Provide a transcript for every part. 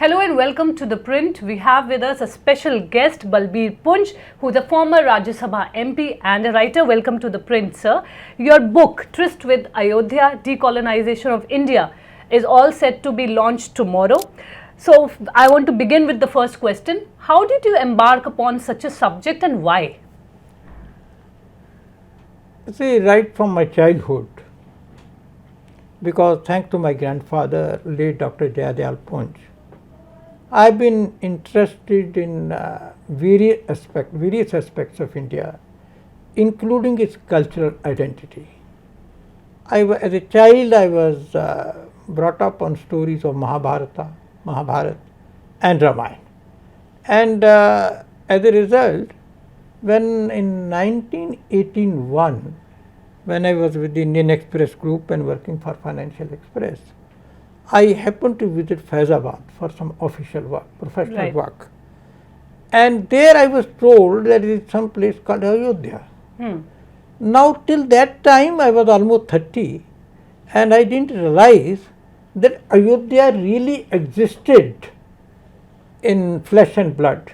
Hello and welcome to The Print. We have with us a special guest, Balbir Punj, who is a former Rajya Sabha MP and a writer. Welcome to The Print, sir. Your book, Tryst with Ayodhya, Decolonisation of India, is all set to be launched tomorrow. So, I want to begin with the first question. How did you embark upon such a subject and why? See, right from my childhood, because thanks to my grandfather, late Dr. Javahar Punj, I've been interested in various aspects of India, including its cultural identity. As a child, I was brought up on stories of Mahabharat, and Ramayana. And as a result, when in 1981, when I was with the Indian Express Group and working for Financial Express, I happened to visit Faizabad for some official work, professional work. And there I was told that there is some place called Ayodhya. Now till that time I was almost 30 and I didn't realize that Ayodhya really existed in flesh and blood.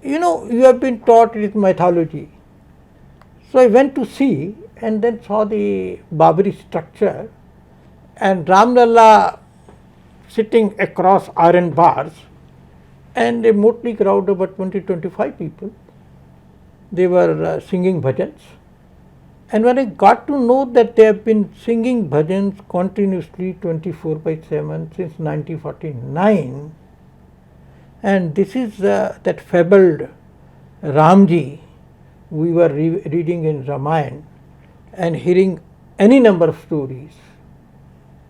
You know, you have been taught it is mythology. So I went to see and then saw the Babri structure and Ram Lalla sitting across iron bars and a motley crowd of about 20-25 people. They were singing bhajans. And when I got to know that they have been singing bhajans continuously 24/7 since 1949, and this is that fabled Ramji we were reading in Ramayana and hearing any number of stories,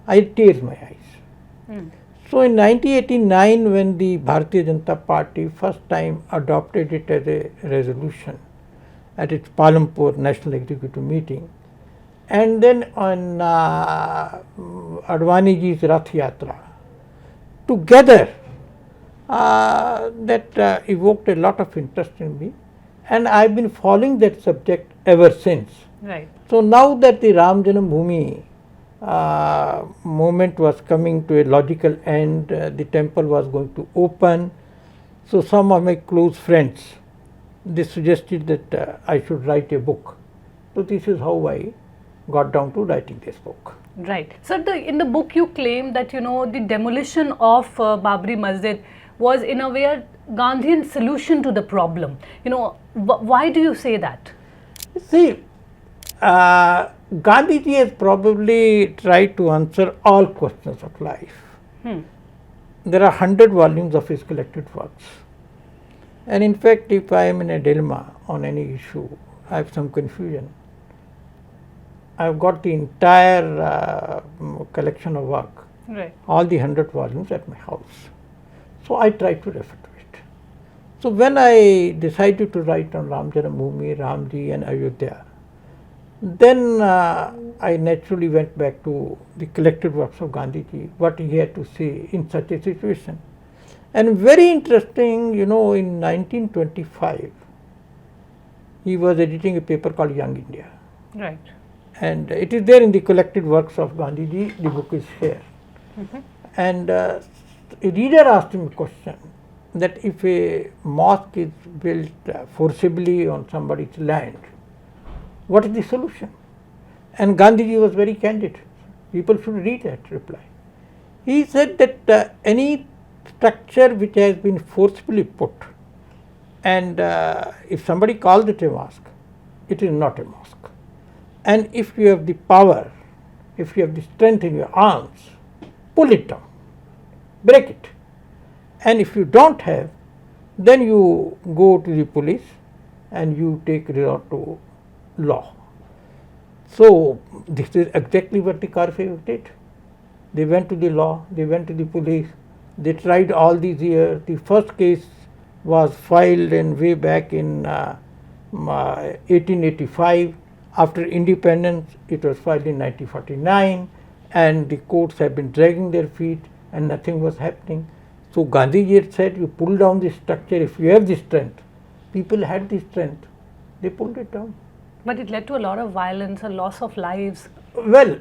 I tears my eyes. So in 1989, when the Bharatiya Janata Party first time adopted it as a resolution at its Palampur National Executive Meeting, and then on Advaniji's Rath Yatra, together that evoked a lot of interest in me, and I've been following that subject ever since. Right. So now that the Ram Janambhoomi movement was coming to a logical end, the temple was going to open. So some of my close friends, they suggested that I should write a book. So this is how I got down to writing this book. Right. So in the book you claim that the demolition of Babri Masjid was in a way a Gandhian solution to the problem. Why do you say that? See, Gandhiji has probably tried to answer all questions of life. There are 100 volumes of his collected works. And in fact, if I am in a dilemma on any issue, I have some confusion, I have got the entire collection of work, all the 100 volumes at my house. So I try to refer to it. So when I decided to write on Ram Janambhoomi, Ramji and Ayodhya, then I naturally went back to the collected works of Gandhiji, what he had to say in such a situation. And very interesting, in 1925, he was editing a paper called Young India. Right. And it is there in the collected works of Gandhiji, the book is here. And a reader asked him a question that if a mosque is built forcibly on somebody's land, what is the solution? And Gandhiji was very candid. People should read that reply. He said that any structure which has been forcibly put, and if somebody calls it a mosque, it is not a mosque. And if you have the power, if you have the strength in your arms, pull it down, break it. And if you don't have, then you go to the police and you take resort to law. So this is exactly what the Kharif did. They went to the law, they went to the police, they tried all these years. The first case was filed in way back in 1885. After independence, it was filed in 1949, and the courts have been dragging their feet and nothing was happening. So Gandhiji had said, you pull down this structure if you have the strength. People had the strength, they pulled it down. But it led to a lot of violence, a loss of lives. Well,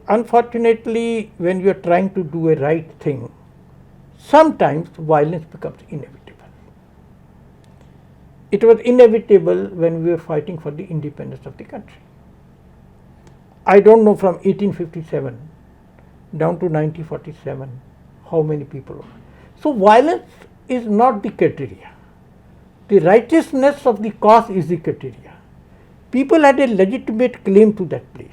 unfortunately, when you are trying to do a right thing, sometimes violence becomes inevitable. It was inevitable when we were fighting for the independence of the country. I don't know from 1857 down to 1947 how many people were. So violence is not the criteria. The righteousness of the cause is the criteria. People had a legitimate claim to that place.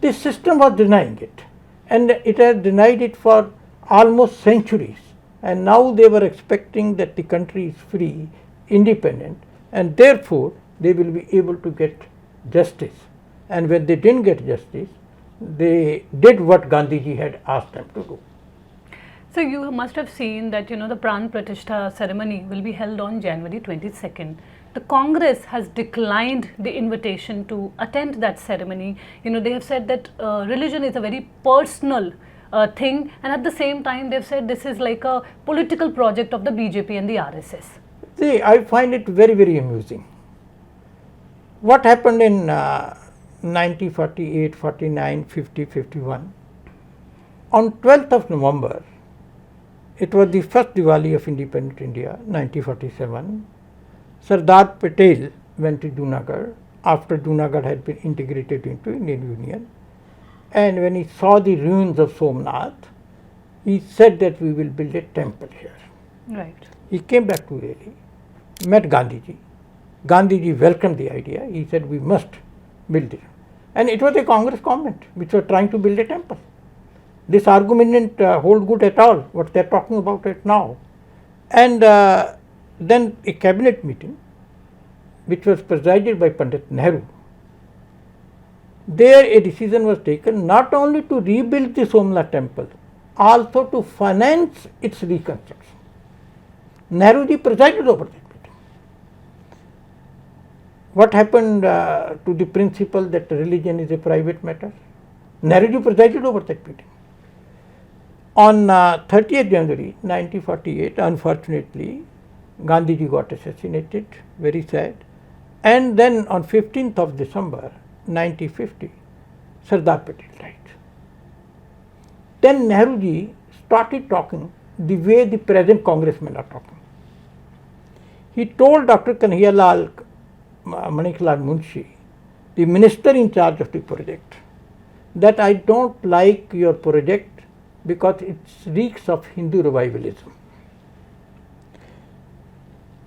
The system was denying it, and it has denied it for almost centuries. And now they were expecting that the country is free, independent, and therefore they will be able to get justice. And when they didn't get justice, they did what Gandhiji had asked them to do. So you must have seen that the Pran Pratishtha ceremony will be held on January 22nd. The Congress has declined the invitation to attend that ceremony. They have said that religion is a very personal thing, and at the same time they've said this is like a political project of the BJP and the RSS. See, I find it very, very amusing. What happened in 1948, 49, 50, 51? On 12th of November, it was the first Diwali of independent India, 1947. Sardar Patel went to Junagadh after Junagadh had been integrated into Indian Union. And when he saw the ruins of Somnath, he said that we will build a temple here. Right. He came back to Delhi, met Gandhiji. Gandhiji welcomed the idea. He said we must build it. And it was a Congress government which was trying to build a temple. This argument didn't hold good at all, what they are talking about it now. And then a cabinet meeting, which was presided by Pandit Nehru, there a decision was taken not only to rebuild the Somnath temple, also to finance its reconstruction. Nehruji presided over that meeting. What happened to the principle that religion is a private matter? Nehruji presided over that meeting. On 30th January 1948, unfortunately, Gandhiji got assassinated, very sad. And then on 15th of December 1950, Sardar Patel died. Then Nehruji started talking the way the present congressmen are talking. He told Dr. Kanhaiyalal Maniklal Munshi, the minister in charge of the project, that I don't like your project because it reeks of Hindu revivalism.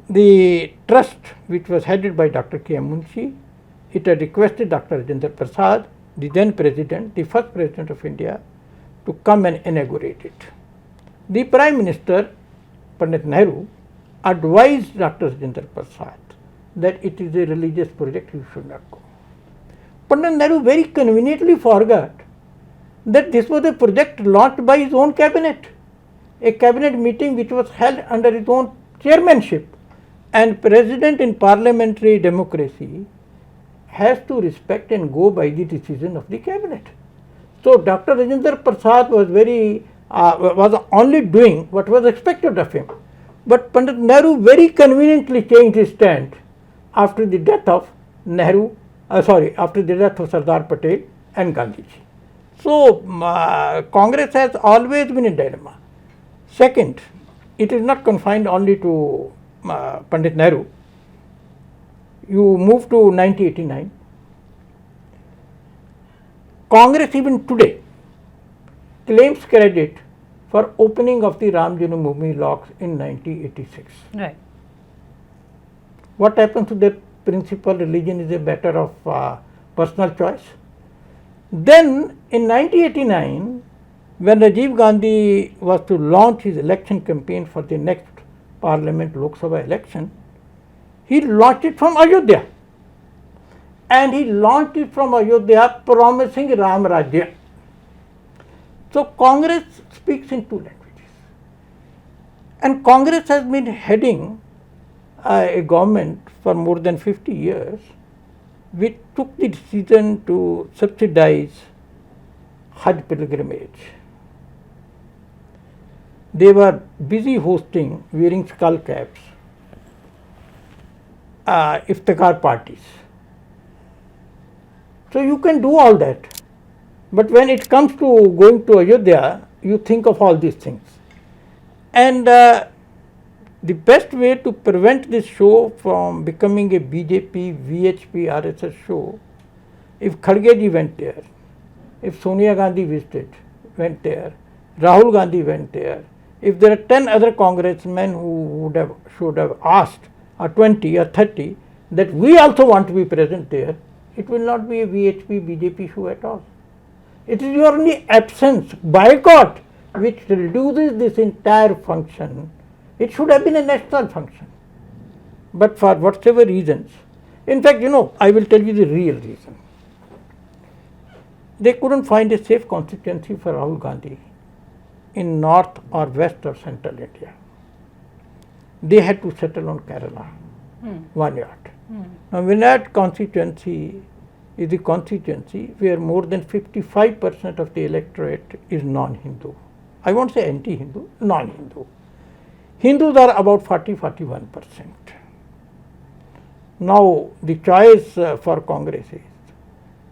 The Tryst, which was headed by Dr. K.M. Munshi, it had requested Dr. Rajendra Prasad, the then president, the first president of India, to come and inaugurate it. The Prime Minister, Pandit Nehru, advised Dr. Rajendra Prasad that it is a religious project, you should not go. Pandit Nehru very conveniently forgot that this was a project launched by his own cabinet, a cabinet meeting which was held under his own chairmanship, and president in parliamentary democracy has to respect and go by the decision of the cabinet. So Dr. Rajendra Prasad was only doing what was expected of him. But Pandit Nehru very conveniently changed his stand after the death of after the death of Sardar Patel and Gandhiji. So Congress has always been in dilemma. Second, it is not confined only to Pandit Nehru. You move to 1989. Congress even today claims credit for opening of the Ram Janmabhoomi locks in 1986. Right. What happens to the principle religion is a matter of personal choice? Then in 1989, when Rajiv Gandhi was to launch his election campaign for the next Parliament Lok Sabha election, he launched it from Ayodhya. And he launched it from Ayodhya promising Ram Rajya. So Congress speaks in two languages. And Congress has been heading a government for more than 50 years, which took the decision to subsidize Hajj pilgrimage. They were busy hosting, wearing skull caps, iftikhar parties. So you can do all that, But when it comes to going to Ayodhya, you think of all these things. And the best way to prevent this show from becoming a BJP, VHP, RSS show, if Kharge went there, if Sonia Gandhi went there, Rahul Gandhi went there, if there are 10 other congressmen who should have asked, or 20 or 30, that we also want to be present there, it will not be a VHP, BJP show at all. It is your only absence, boycott, which reduces this entire function. It should have been a national function. But for whatever reasons, in fact, I will tell you the real reason. They couldn't find a safe constituency for Rahul Gandhi in north or west or central India. They had to settle on Kerala, Vanyad. Now, Vanyad constituency is the constituency where more than 55% of the electorate is non-Hindu. I won't say anti-Hindu, non-Hindu. Hindus are about 40-41%. Now, the choice for Congress is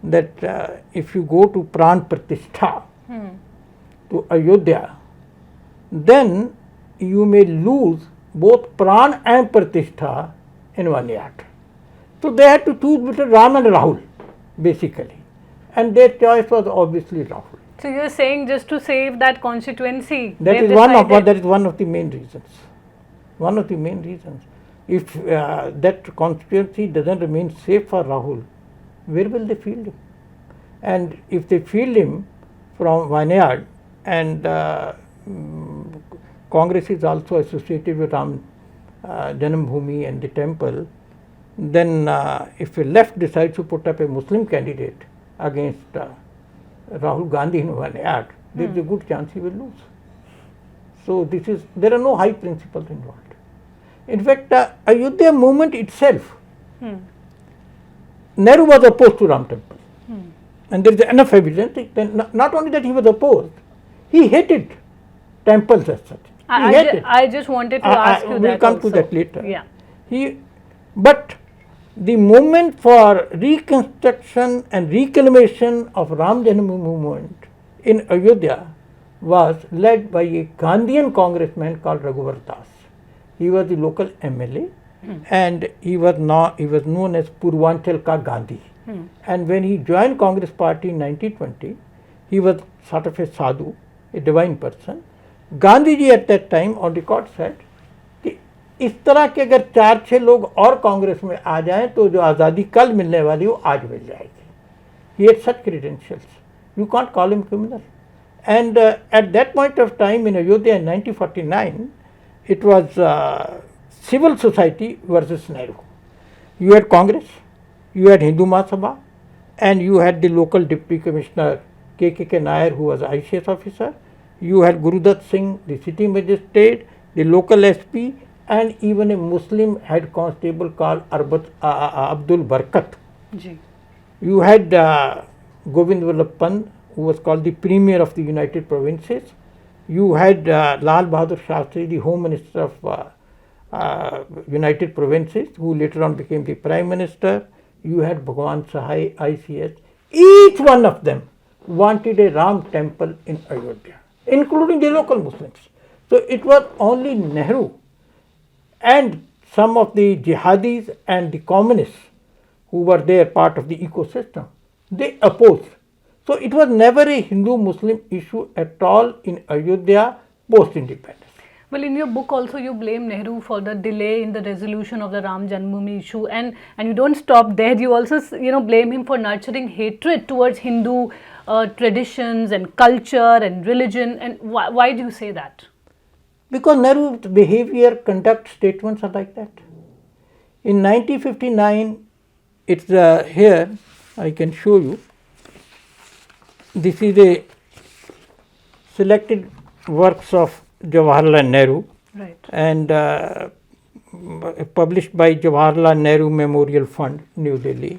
that if you go to Pran Pratishtha, to Ayodhya, then you may lose both Pran and Pratishtha in Vanyad. So they had to choose between Ram and Rahul, basically. And their choice was obviously Rahul. So you're saying just to save that constituency? That is one of the main reasons. One of the main reasons. If that constituency doesn't remain safe for Rahul, where will they field him? And if they field him from Vanyad, and Congress is also associated with Ram Janambhoomi and the temple, then if the left decides to put up a Muslim candidate against Rahul Gandhi in Vanyad, there is a good chance he will lose. So there are no high principles involved. In fact, Ayodhya movement itself, Nehru was opposed to Ram temple. And there is enough evidence that not only that he was opposed, he hated temples as such. I just wanted to ask you that. We'll come to that later. Yeah. But the movement for reconstruction and reclamation of Ram Janambhoomi movement in Ayodhya was led by a Gandhian congressman called Raghuvar Das. He was the local MLA and he was known as Purvanchal Ka Gandhi. And when he joined Congress party in 1920, he was sort of a sadhu, a divine person. Gandhi ji at that time on record said कि इस तरह के अगर 4-6 लोग और कांग्रेस में आ जाएं तो जो आज़ादी कल मिलने वाली वो आज मिल जाएगी. He had such credentials. You can't call him criminal. And at that point of time in Ayodhya in 1949, it was civil society versus Nehru. You had Congress, you had Hindu Mahasabha, and you had the local deputy commissioner K.K. Nair, who was ICS officer. You had Gurudat Singh, the city magistrate, the local SP, and even a Muslim head constable called Abdul Barkat. You had Govind Vallabh Pant, who was called the Premier of the United Provinces. You had Lal Bahadur Shastri, the Home Minister of United Provinces, who later on became the Prime Minister. You had Bhagwan Sahai, ICS. Each one of them wanted a Ram temple in Ayodhya, including the local Muslims. So it was only Nehru and some of the jihadis and the communists who were there part of the ecosystem. They opposed. So it was never a Hindu-Muslim issue at all in Ayodhya post-independence. Well, in your book also you blame Nehru for the delay in the resolution of the Ram Janambhoomi issue, and you don't stop there. You also blame him for nurturing hatred towards Hindu traditions and culture and religion. And why do you say that? Because Nehru's behavior, conduct, statements are like that. In 1959, it's here, I can show you. This is a selected works of Jawaharlal Nehru, right, and published by Jawaharlal Nehru Memorial Fund, New Delhi.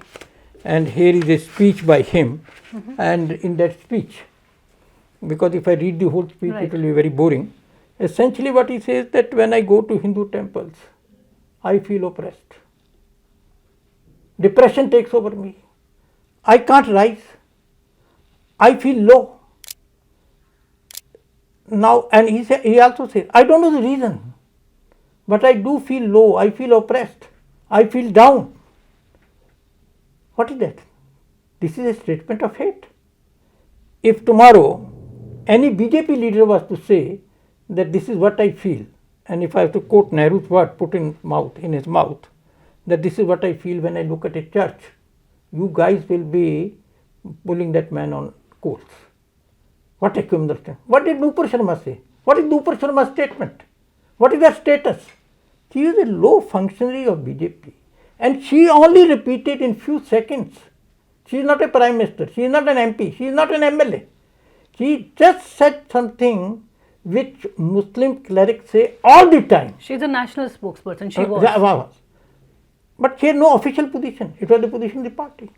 And here is a speech by him. And in that speech, because if I read the whole speech, it will be very boring. Essentially what he says that when I go to Hindu temples, I feel oppressed. Depression takes over me. I can't rise. I feel low. Now, and he also says, I don't know the reason, but I do feel low, I feel oppressed, I feel down. What is that? This is a statement of hate. If tomorrow any BJP leader was to say that this is what I feel, and if I have to quote Nehru's word put in his mouth, that this is what I feel when I look at a church, you guys will be pulling that man on course. What a criminal statement. What did Nupur Sharma say? What is Nupur Sharma's statement? What is her status? She is a low functionary of BJP, and she only repeated in few seconds. She is not a prime minister, she is not an MP, she is not an MLA. She just said something which Muslim clerics say all the time. She is a national spokesperson, she was. But she had no official position, it was the position of the party.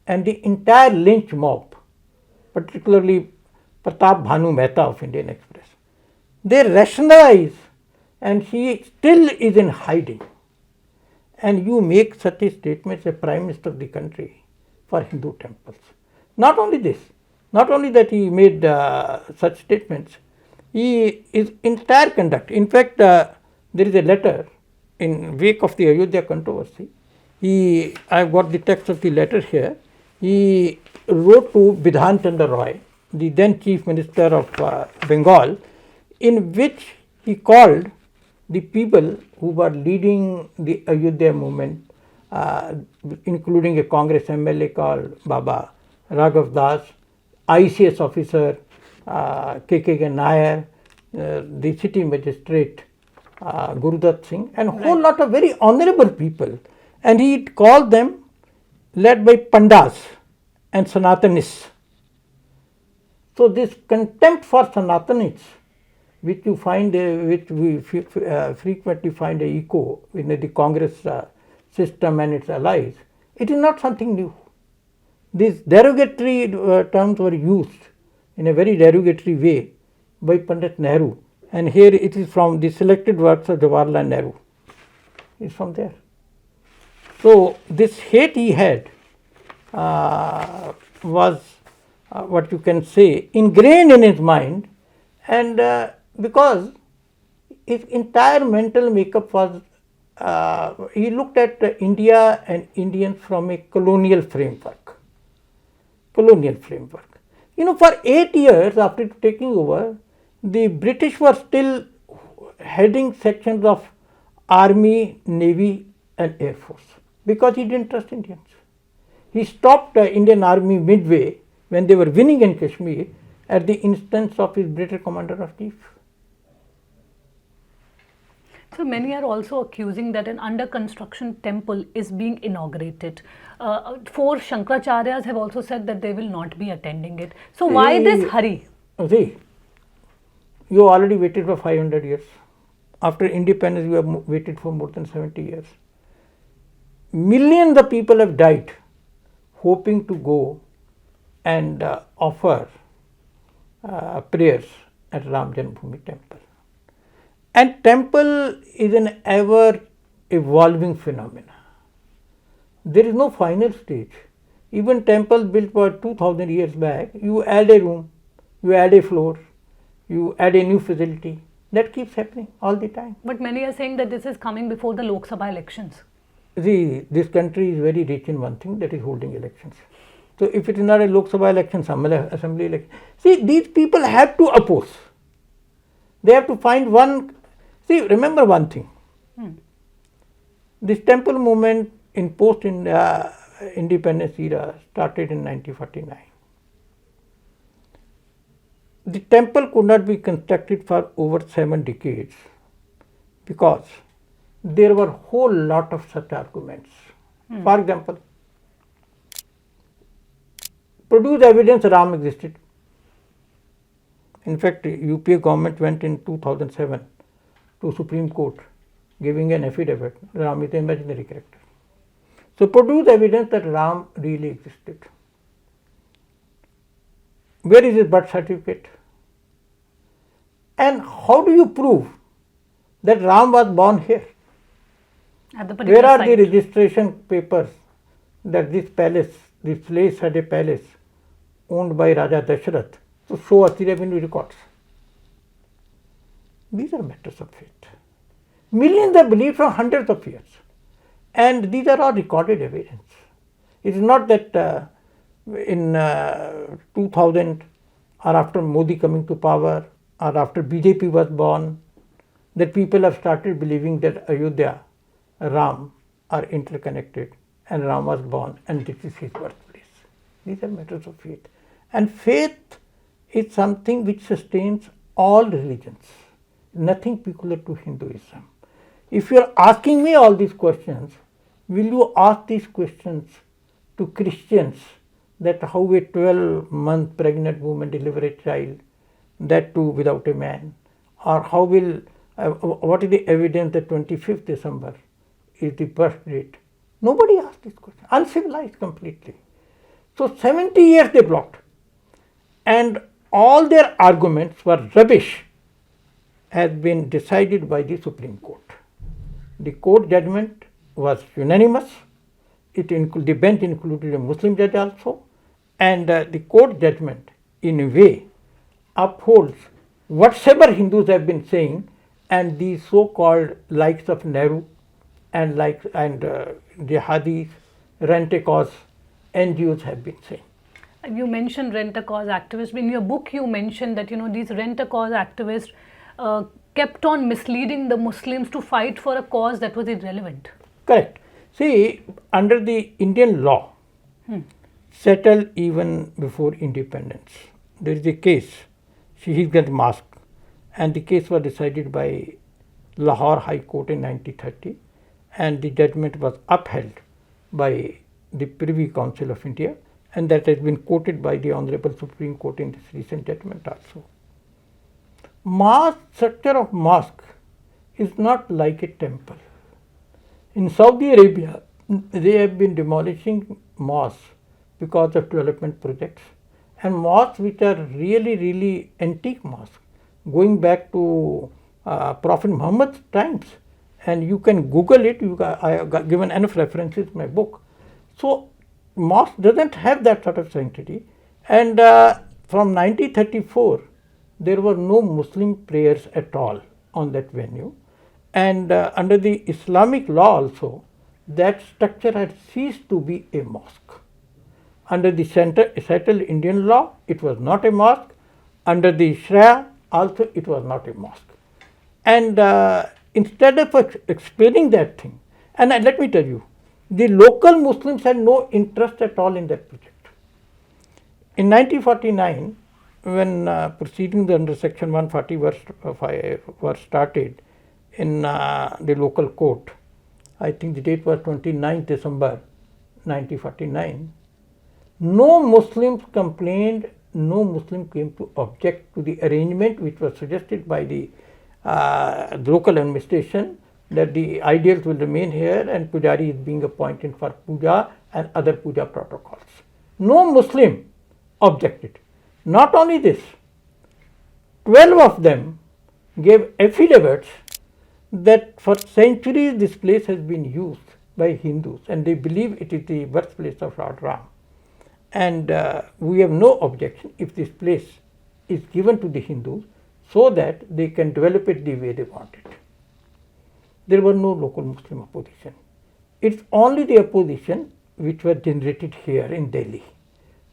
And the entire lynch mob, particularly Pratap Bhanu Mehta of Indian Express, they rationalize, and she still is in hiding. And you make such a statement as a Prime Minister of the country for Hindu temples. Not only this, not only that he made such statements, his entire conduct, in fact, there is a letter in wake of the Ayodhya controversy. I've got the text of the letter here. He wrote to Bidhan Chandra Roy, the then Chief Minister of Bengal, in which he called the people who were leading the Ayodhya movement, including a Congress MLA called Baba Raghav Das, ICS officer K.K. Nair, the city magistrate Gurudat Singh, and a whole lot of very honorable people. And he called them led by Pandas and Sanatanists. So this contempt for Sanatanists, which you find, which we frequently find a echo in the Congress system and its allies, it is not something new. These derogatory terms were used in a very derogatory way by Pandit Nehru, and here it is from the selected works of Jawaharlal Nehru. It's from there. So this hate he had was what you can say ingrained in his mind, and because his entire mental makeup was, he looked at India and Indians from a colonial framework. You know, for 8 years after taking over, the British were still heading sections of Army, Navy and Air Force because he didn't trust Indians. He stopped Indian Army midway when they were winning in Kashmir at the instance of his British Commander of Chief. So many are also accusing that an under construction temple is being inaugurated. 4 Shankaracharyas have also said that they will not be attending it. So why this hurry? See, you already waited for 500 years. After independence, you have waited for more than 70 years. Millions of people have died hoping to go and offer prayers at Ram Janmabhoomi temple. And temple is an ever evolving phenomena. There is no final stage. Even temples built for 2000 years back, you add a room, you add a floor, you add a new facility. That keeps happening all the time. But many are saying that this is coming before the Lok Sabha elections. See, this country is very rich in one thing, that is holding elections. So if it is not a Lok Sabha election, assembly election. See, these people have to oppose. They have to find one. See, remember one thing. This temple movement in post-independence era started in 1949. The temple could not be constructed for over 7 decades because there were a whole lot of such arguments. For example, produce evidence Ram existed. In fact, UPA government went in 2007 to Supreme Court giving an affidavit, Ram is an imaginary character. So produce evidence that Ram really existed. Where is his birth certificate? And how do you prove that Ram was born here? Where are the registration papers that this palace, this place had a palace owned by Raja Dashrath to show us the revenue records. These are matters of faith. Millions have believed for hundreds of years, and these are all recorded evidence. It is not that in 2000 or after Modi coming to power or after BJP was born that people have started believing that Ayodhya, Ram are interconnected and Ram was born and this is his birthplace. These are matters of faith. And faith is something which sustains all religions, nothing peculiar to Hinduism. If you are asking me all these questions, will you ask these questions to Christians, that how a 12-month pregnant woman deliver a child, that too without a man? Or how will, what is the evidence that 25th December is the birth date? Nobody asked this question. Uncivilized completely. So 70 years they blocked. And all their arguments were rubbish, has been decided by the Supreme Court. The court judgment was unanimous. The bench included a Muslim judge also. And the court judgment, in a way, upholds whatever Hindus have been saying, and the so-called likes of Nehru and jihadis, rent-a-cause NGOs have been saying. You mentioned rent-a-cause activists. In your book, you mentioned that these rent-a-cause activists kept on misleading the Muslims to fight for a cause that was irrelevant. Correct. See, under the Indian law, settled even before independence, there is a case, Shivling mosque, and the case was decided by Lahore High Court in 1930, and the judgment was upheld by the Privy Council of India, and that has been quoted by the Honorable Supreme Court in this recent judgment also. Structure of mosque is not like a temple. In Saudi Arabia, they have been demolishing mosques because of development projects, and mosques which are really antique mosques, going back to Prophet Muhammad's times, and you can Google it. I have given enough references in my book. So mosque doesn't have that sort of sanctity, and from 1934 there were no Muslim prayers at all on that venue, and under the Islamic law also that structure had ceased to be a mosque. Under the settled Indian law, it was not a mosque. Under the Sharia also, it was not a mosque. And instead of explaining that thing, and let me tell you, the local Muslims had no interest at all in that project. In 1949, when proceedings under Section 140 were started in the local court, I think the date was 29th December 1949, no Muslims complained, no Muslim came to object to the arrangement which was suggested by the local administration, that the ideals will remain here and Pujari is being appointed for puja and other puja protocols. No Muslim objected. Not only this, 12 of them gave affidavits that for centuries this place has been used by Hindus and they believe it is the birthplace of Lord Ram. And we have no objection if this place is given to the Hindus so that they can develop it the way they want it. There was no local Muslim opposition. It's only the opposition which was generated here in Delhi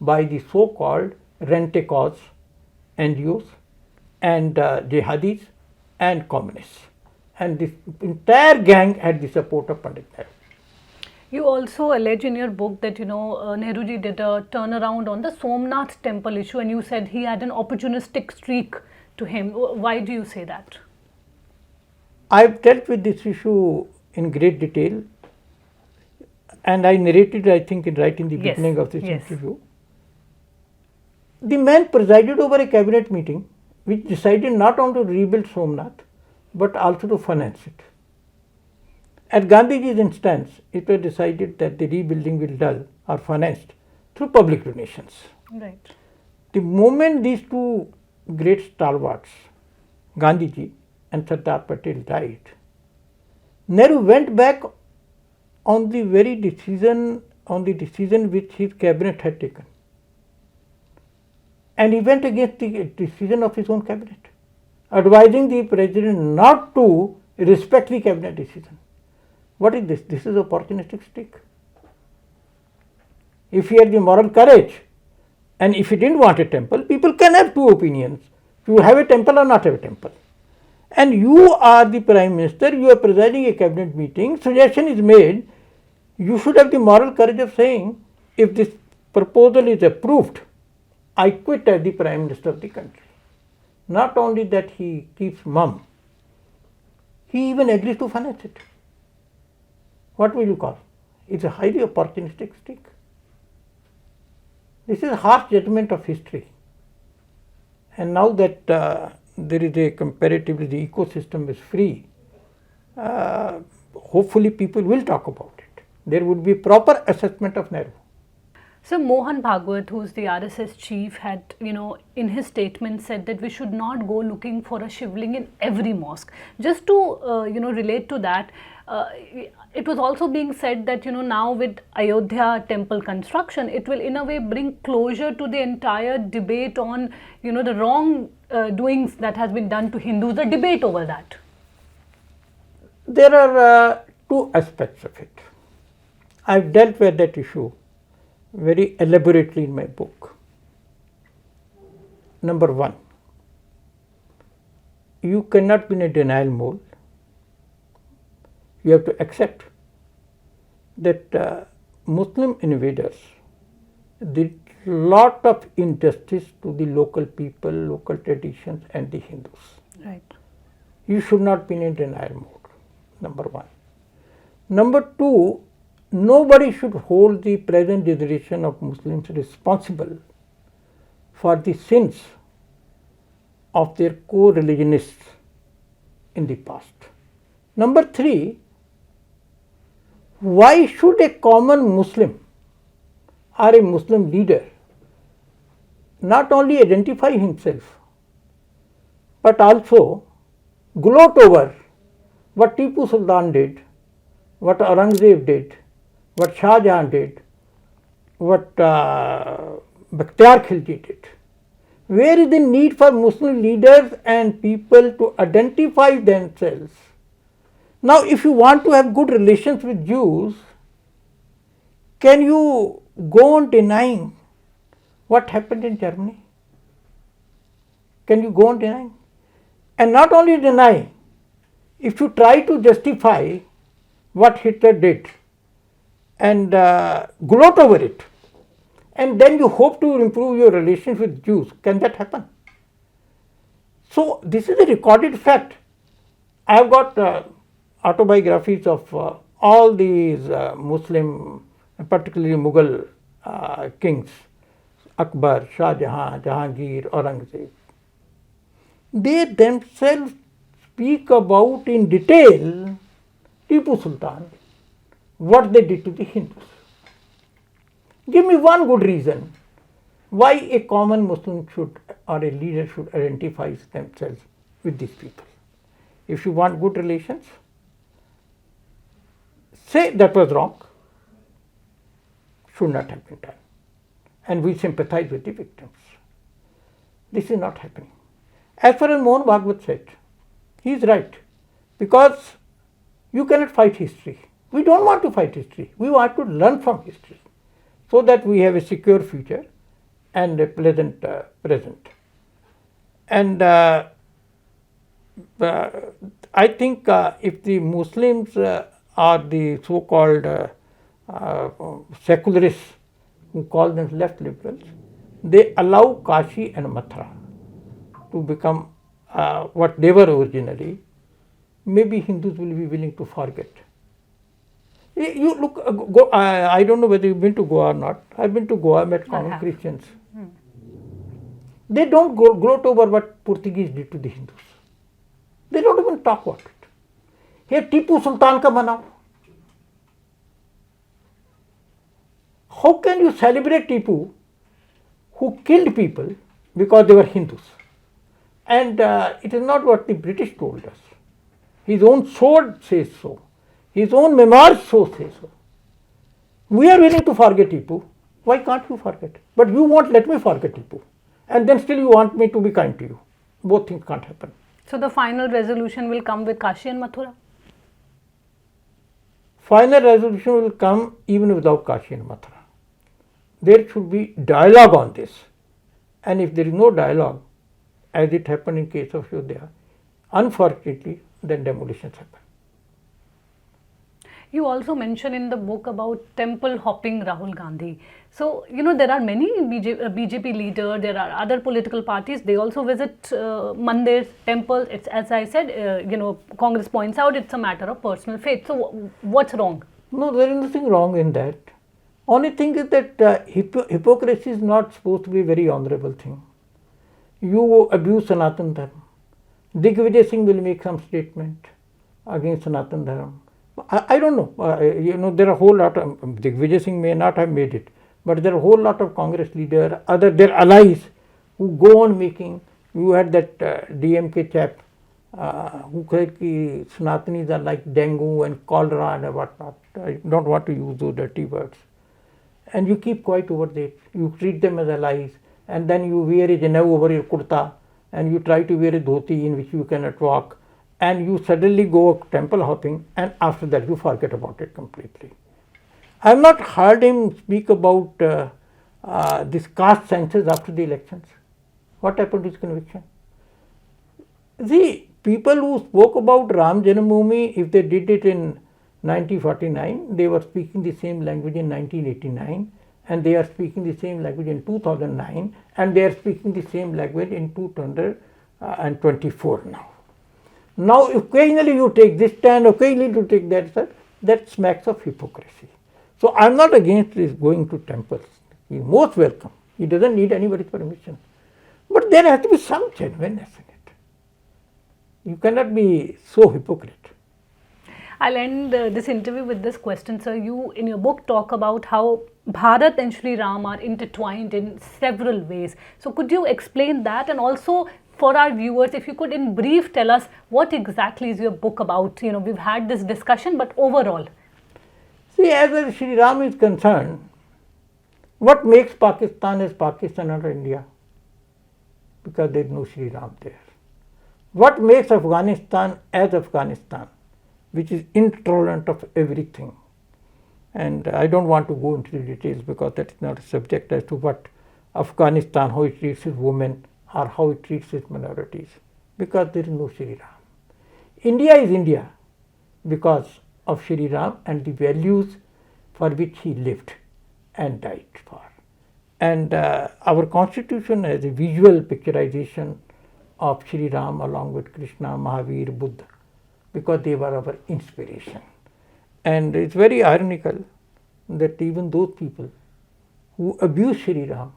by the so-called rent-a-cause NGOs and jihadis and communists. And this entire gang had the support of Pandit Nehru. You also allege in your book that Nehruji did a turnaround on the Somnath temple issue, and you said he had an opportunistic streak to him. Why do you say that? I've dealt with this issue in great detail, and I narrated, I think, right in the beginning of this interview. The man presided over a cabinet meeting which decided not only to rebuild Somnath but also to finance it. At Gandhiji's instance, it was decided that the rebuilding will be done or financed through public donations. Right. The moment these two great stalwarts, Gandhiji and Sardar Patel, died, Nehru went back on the very decision which his cabinet had taken. and he went against the decision of his own cabinet, advising the president not to respect the cabinet decision. What is this? This is opportunistic stick. If he had the moral courage, and if he didn't want a temple, people can have two opinions. You have a temple or not have a temple. And you are the Prime Minister, you are presiding a cabinet meeting, suggestion is made, you should have the moral courage of saying, if this proposal is approved, I quit as the Prime Minister of the country. Not only that he keeps mum, he even agrees to finance it. What will you call? It's a highly opportunistic stick. This is a harsh judgment of history. And now that there is a comparatively, the ecosystem is free, hopefully people will talk about it. There would be proper assessment of Nehru. So Mohan Bhagwat, who's the RSS chief, had, in his statement said that we should not go looking for a Shivling in every mosque. Just to, relate to that, it was also being said that, now with Ayodhya temple construction, it will in a way bring closure to the entire debate on, the wrong doings that has been done to Hindus, the debate over that. There are two aspects of it. I've dealt with that issue very elaborately in my book. Number one, you cannot be in a denial mode. You have to accept that Muslim invaders did lot of injustice to the local people, local traditions and the Hindus. Right. You should not be in a denial mode, number one. Number two, nobody should hold the present generation of Muslims responsible for the sins of their co-religionists in the past. Number three, why should a common Muslim or a Muslim leader not only identify himself but also gloat over what Tipu Sultan did, what Aurangzeb did, what Shah Jahan did, what Bakhtiar Khilji did? Where is the need for Muslim leaders and people to identify themselves? Now, if you want to have good relations with Jews, can you go on denying what happened in Germany? Can you go on denying? And not only deny, if you try to justify what Hitler did and gloat over it, and then you hope to improve your relations with Jews, can that happen? So, this is a recorded fact. I have got autobiographies of all these Muslim, particularly Mughal kings, Akbar, Shah Jahan, Jahangir, Aurangzeb. They themselves speak about in detail Tipu Sultan, what they did to the Hindus. Give me one good reason why a common Muslim should or a leader should identify themselves with these people. If you want good relations, say that was wrong, should not have been done, and we sympathize with the victims. This is not happening. As far as Mohan Bhagwat said, he is right, because you cannot fight history. We don't want to fight history. We want to learn from history so that we have a secure future and a pleasant present. And I think if the Muslims are the so-called secularists who call them left liberals, they allow Kashi and Mathura to become what they were originally, maybe Hindus will be willing to forget. You look, I don't know whether you've been to Goa or not. I've been to Goa, met common Christians. They don't gloat over what Portuguese did to the Hindus. They don't even talk about it. Here Tipu Sultan ka manao. How can you celebrate Tipu, who killed people because they were Hindus? And it is not what the British told us. His own sword says so. His own memoirs so say so. We are willing to forget Tipu. Why can't you forget? But you won't let me forget Tipu. and then still you want me to be kind to you. Both things can't happen. So the final resolution will come with Kashi and Mathura? Final resolution will come even without Kashi and Mathura. There should be dialogue on this. And if there is no dialogue, as it happened in case of Ayodhya, unfortunately, then demolitions happen. You also mention in the book about temple hopping Rahul Gandhi. So, there are many BJP leaders, there are other political parties, they also visit mandirs, temples. It's, as I said, Congress points out it's a matter of personal faith. So, what's wrong? No, there is nothing wrong in that. Only thing is that hypocrisy is not supposed to be a very honorable thing. You abuse Sanatan Dharma. Digvijay Singh will make some statement against Sanatan Dharma. I don't know. There are a whole lot of Digvijay Singh may not have made it, but there are a whole lot of Congress leaders, their allies, who go on making. You had that DMK chap who said that Sanatanis are like dengue and cholera and whatnot. I don't want to use those dirty words. And you keep quiet over there. You treat them as allies, and then you wear a janeu over your kurta, and you try to wear a dhoti in which you cannot walk, and you suddenly go temple hopping, and after that you forget about it completely. I have not heard him speak about this caste census after the elections. What happened to his conviction? See, people who spoke about Ram Janmabhoomi, if they did it in 1949, they were speaking the same language in 1989, and they are speaking the same language in 2009, and they are speaking the same language in 2024 now. Now, occasionally you take this stand, occasionally you take that stand, that smacks of hypocrisy. So, I am not against this going to temples. He is most welcome. He doesn't need anybody's permission. But there has to be some genuineness in it. You cannot be so hypocrite. I'll end this interview with this question, sir. You, in your book, talk about how Bharat and Shri Ram are intertwined in several ways. So, could you explain that? And also, for our viewers, if you could in brief tell us what exactly is your book about? We've had this discussion, but overall. See, as far as Shri Ram is concerned, what makes Pakistan as Pakistan under India? Because there is no Shri Ram there. What makes Afghanistan as Afghanistan, which is intolerant of everything? And I don't want to go into the details because that is not a subject as to what Afghanistan, how it treats its women or how it treats its minorities, because there is no Shri Ram. India is India because of Shri Ram and the values for which he lived and died for. And our constitution has a visual picturization of Shri Ram along with Krishna, Mahavir, Buddha, because they were our inspiration. And it's very ironical that even those people who abuse Shri Ram,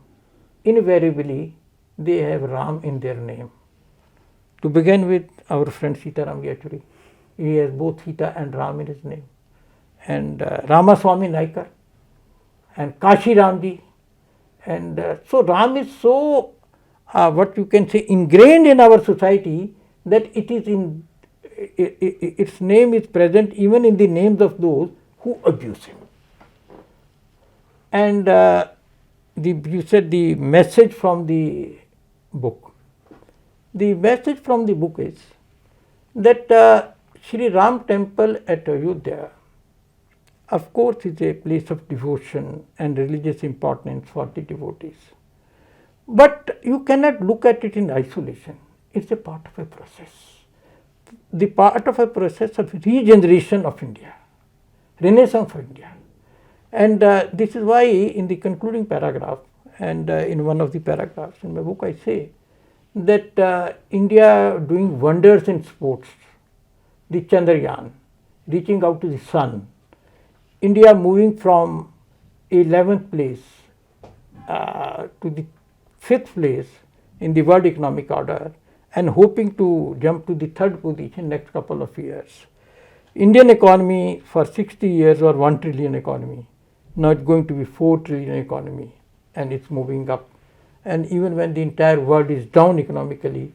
invariably they have Ram in their name. To begin with, our friend Sitaram Yechuri, he has both Sita and Ram in his name. And Ramaswamy Naikar and Kashi Ramji. And so Ram is so, what you can say, ingrained in our society that it is in its name is present even in the names of those who abuse him. And you said the message from the book. The message from the book is that Shri Ram temple at Ayodhya, of course, is a place of devotion and religious importance for the devotees. But you cannot look at it in isolation. It's a part of a process. The part of a process of regeneration of India, renaissance of India. And this is why in the concluding paragraph and in one of the paragraphs in my book I say that India doing wonders in sports, the Chandrayaan, reaching out to the sun, India moving from 11th place to the 5th place in the world economic order and hoping to jump to the 3rd position next couple of years. Indian economy for 60 years was 1 trillion economy. Now it's going to be 4 trillion economy and it's moving up. And even when the entire world is down economically,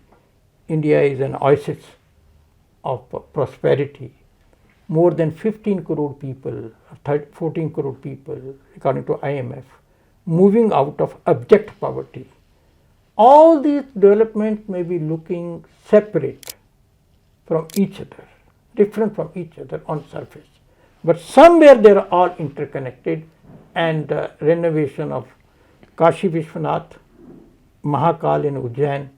India is an oasis of prosperity. More than 15 crore people, 14 crore people, according to IMF, moving out of abject poverty. all these developments may be looking separate from each other, different from each other on surface, but somewhere they are all interconnected, and renovation of Kashi Vishwanath, Mahakal in Ujjain,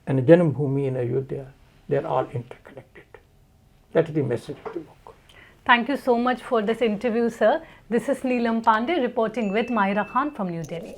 and Janambhumi in Ayodhya, they are all interconnected. That is the message of the book. Thank you so much for this interview, sir. This is Neelam Pandey reporting with Myra Khan from New Delhi.